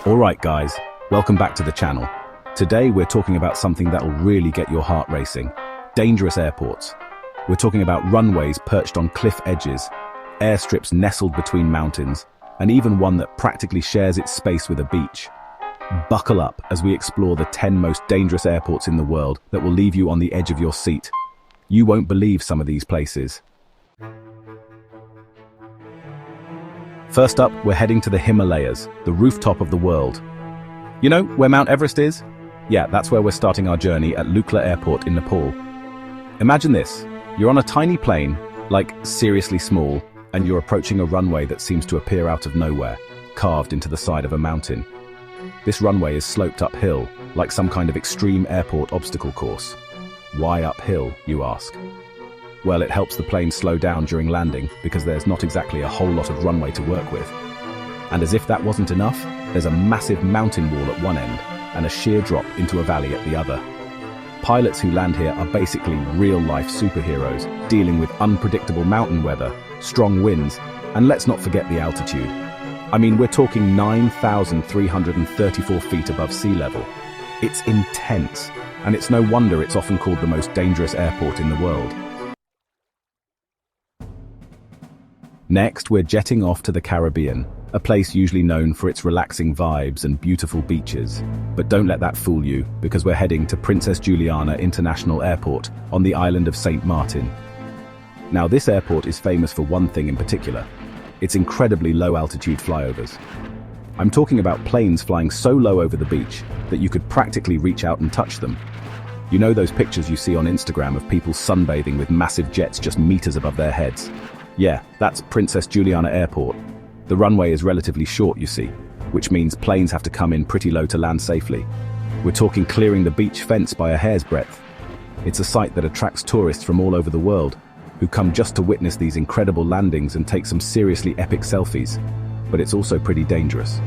Alright guys, welcome back to the channel. Today we're talking about something that'll really get your heart racing. Dangerous airports. We're talking about runways perched on cliff edges, airstrips nestled between mountains, and even one that practically shares its space with a beach. Buckle up as we explore the 10 most dangerous airports in the world that will leave you on the edge of your seat. You won't believe some of these places. First up, we're heading to the Himalayas, the rooftop of the world. You know where Mount Everest is? Yeah, that's where we're starting our journey at Lukla Airport in Nepal. Imagine this, you're on a tiny plane, like seriously small, and you're approaching a runway that seems to appear out of nowhere, carved into the side of a mountain. This runway is sloped uphill, like some kind of extreme airport obstacle course. Why uphill, you ask? Well, it helps the plane slow down during landing because there's not exactly a whole lot of runway to work with. And as if that wasn't enough, there's a massive mountain wall at one end and a sheer drop into a valley at the other. Pilots who land here are basically real-life superheroes, dealing with unpredictable mountain weather, strong winds, and let's not forget the altitude. I mean, we're talking 9,334 feet above sea level. It's intense, and it's no wonder it's often called the most dangerous airport in the world. Next, we're jetting off to the Caribbean, a place usually known for its relaxing vibes and beautiful beaches. But don't let that fool you, because we're heading to Princess Juliana International Airport on the island of St. Martin. Now, this airport is famous for one thing in particular: its incredibly low-altitude flyovers. I'm talking about planes flying so low over the beach that you could practically reach out and touch them. You know those pictures you see on Instagram of people sunbathing with massive jets just meters above their heads? Yeah, that's Princess Juliana Airport. The runway is relatively short, you see, which means planes have to come in pretty low to land safely. We're talking clearing the beach fence by a hair's breadth. It's a sight that attracts tourists from all over the world, who come just to witness these incredible landings and take some seriously epic selfies. But it's also pretty dangerous.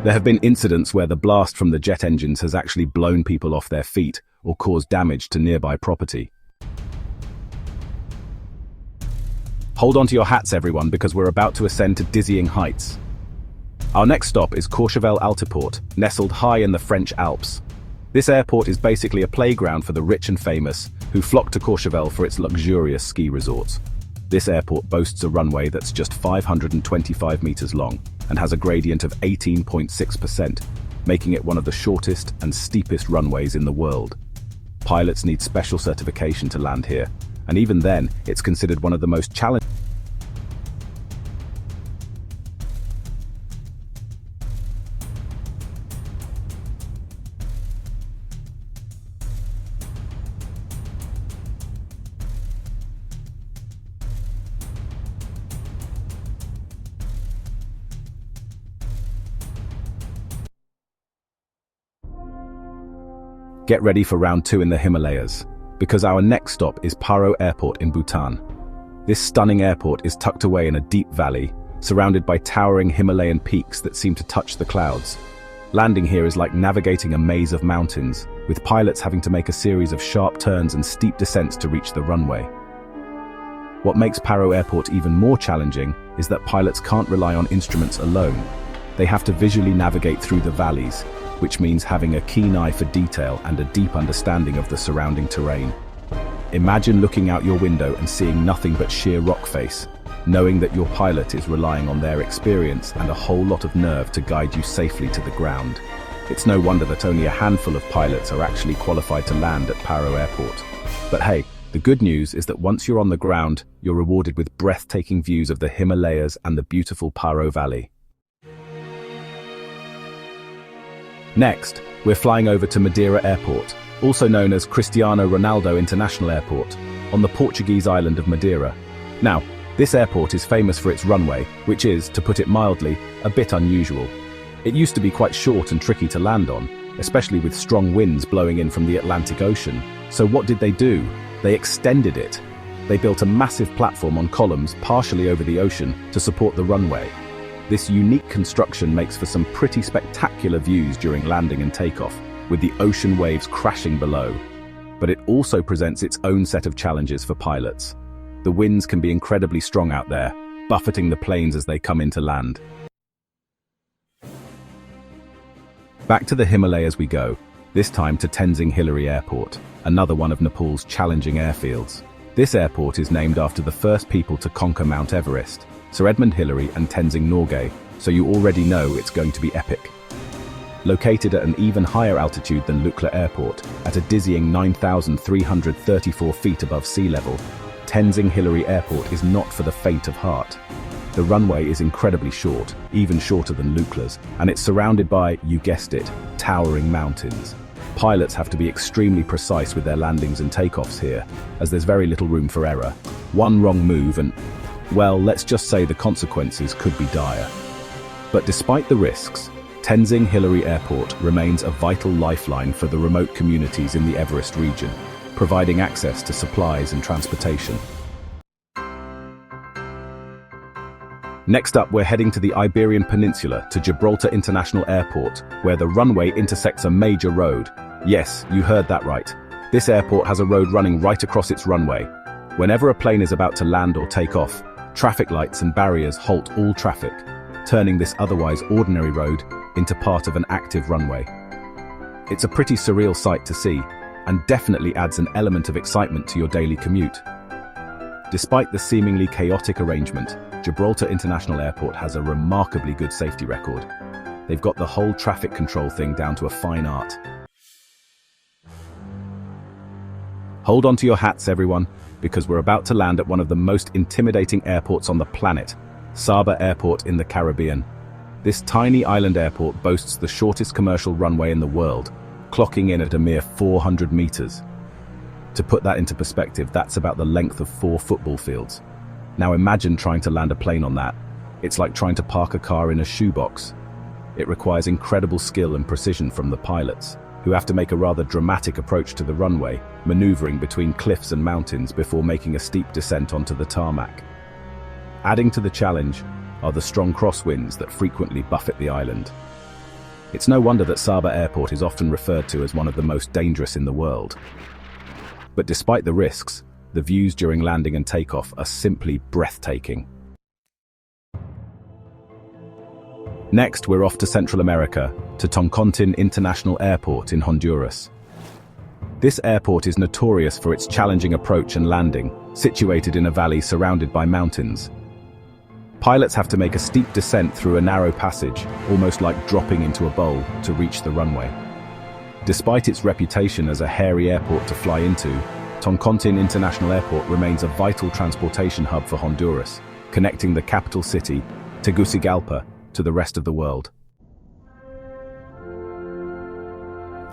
There have been incidents where the blast from the jet engines has actually blown people off their feet or caused damage to nearby property. Hold on to your hats, everyone, because we're about to ascend to dizzying heights. Our next stop is Courchevel Altiport, nestled high in the French Alps. This airport is basically a playground for the rich and famous, who flock to Courchevel for its luxurious ski resorts. This airport boasts a runway that's just 525 meters long and has a gradient of 18.6%, making it one of the shortest and steepest runways in the world. Pilots need special certification to land here, and even then, it's considered one of the most challenging. Get ready for round 2 in the Himalayas, because our next stop is Paro Airport in Bhutan. This stunning airport is tucked away in a deep valley, surrounded by towering Himalayan peaks that seem to touch the clouds. Landing here is like navigating a maze of mountains, with pilots having to make a series of sharp turns and steep descents to reach the runway. What makes Paro Airport even more challenging is that pilots can't rely on instruments alone. They have to visually navigate through the valleys, which means having a keen eye for detail and a deep understanding of the surrounding terrain. Imagine looking out your window and seeing nothing but sheer rock face, knowing that your pilot is relying on their experience and a whole lot of nerve to guide you safely to the ground. It's no wonder that only a handful of pilots are actually qualified to land at Paro Airport. But hey, the good news is that once you're on the ground, you're rewarded with breathtaking views of the Himalayas and the beautiful Paro Valley. Next, we're flying over to Madeira Airport, also known as Cristiano Ronaldo International Airport, on the Portuguese island of Madeira. Now, this airport is famous for its runway, which is, to put it mildly, a bit unusual. It used to be quite short and tricky to land on, especially with strong winds blowing in from the Atlantic Ocean. So what did they do? They extended it. They built a massive platform on columns partially over the ocean to support the runway. This unique construction makes for some pretty spectacular views during landing and takeoff, with the ocean waves crashing below. But it also presents its own set of challenges for pilots. The winds can be incredibly strong out there, buffeting the planes as they come into land. Back to the Himalayas we go, this time to Tenzing-Hillary Airport, another one of Nepal's challenging airfields. This airport is named after the first people to conquer Mount Everest, Sir Edmund Hillary and Tenzing Norgay, so you already know it's going to be epic. Located at an even higher altitude than Lukla Airport, at a dizzying 9,334 feet above sea level, Tenzing-Hillary Airport is not for the faint of heart. The runway is incredibly short, even shorter than Lukla's, and it's surrounded by, you guessed it, towering mountains. Pilots have to be extremely precise with their landings and takeoffs here, as there's very little room for error. One wrong move and, well, let's just say the consequences could be dire. But despite the risks, Tenzing-Hillary Airport remains a vital lifeline for the remote communities in the Everest region, providing access to supplies and transportation. Next up, we're heading to the Iberian Peninsula, to Gibraltar International Airport, where the runway intersects a major road. Yes, you heard that right. This airport has a road running right across its runway. Whenever a plane is about to land or take off, traffic lights and barriers halt all traffic, turning this otherwise ordinary road into part of an active runway. It's a pretty surreal sight to see, and definitely adds an element of excitement to your daily commute. Despite the seemingly chaotic arrangement, Gibraltar International Airport has a remarkably good safety record. They've got the whole traffic control thing down to a fine art. Hold on to your hats, everyone, because we're about to land at one of the most intimidating airports on the planet, Saba Airport in the Caribbean. This tiny island airport boasts the shortest commercial runway in the world, clocking in at a mere 400 meters. To put that into perspective, that's about the length of 4 football fields. Now imagine trying to land a plane on that. It's like trying to park a car in a shoebox. It requires incredible skill and precision from the pilots, who have to make a rather dramatic approach to the runway, maneuvering between cliffs and mountains before making a steep descent onto the tarmac. Adding to the challenge are the strong crosswinds that frequently buffet the island. It's no wonder that Saba Airport is often referred to as one of the most dangerous in the world. But despite the risks, the views during landing and takeoff are simply breathtaking. Next, we're off to Central America, to Toncontin International Airport in Honduras. This airport is notorious for its challenging approach and landing, situated in a valley surrounded by mountains. Pilots have to make a steep descent through a narrow passage, almost like dropping into a bowl, to reach the runway. Despite its reputation as a hairy airport to fly into, Toncontin International Airport remains a vital transportation hub for Honduras, connecting the capital city, Tegucigalpa, to the rest of the world.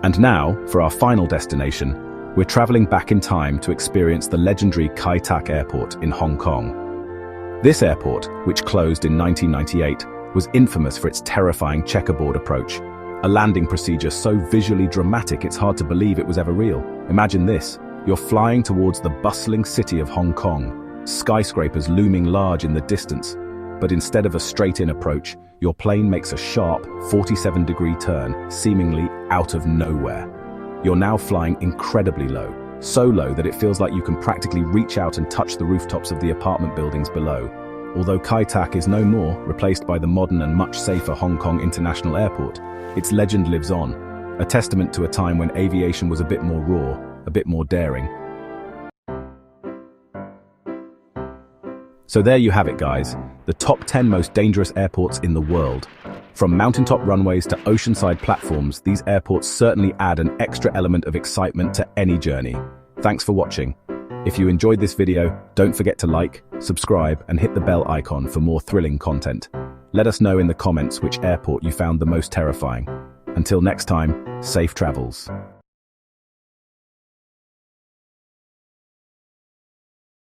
And now, for our final destination, we're traveling back in time to experience the legendary Kai Tak Airport in Hong Kong. This airport, which closed in 1998, was infamous for its terrifying checkerboard approach, a landing procedure so visually dramatic it's hard to believe it was ever real. Imagine this. You're flying towards the bustling city of Hong Kong, skyscrapers looming large in the distance, but instead of a straight-in approach, your plane makes a sharp 47-degree turn, seemingly out of nowhere. You're now flying incredibly low, so low that it feels like you can practically reach out and touch the rooftops of the apartment buildings below. Although Kai Tak is no more, replaced by the modern and much safer Hong Kong International Airport, its legend lives on, a testament to a time when aviation was a bit more raw, a bit more daring. So there you have it, guys, the top 10 most dangerous airports in the world. From mountaintop runways to oceanside platforms, these airports certainly add an extra element of excitement to any journey. Thanks for watching. If you enjoyed this video, don't forget to like, subscribe, and hit the bell icon for more thrilling content. Let us know in the comments which airport you found the most terrifying. Until next time, safe travels.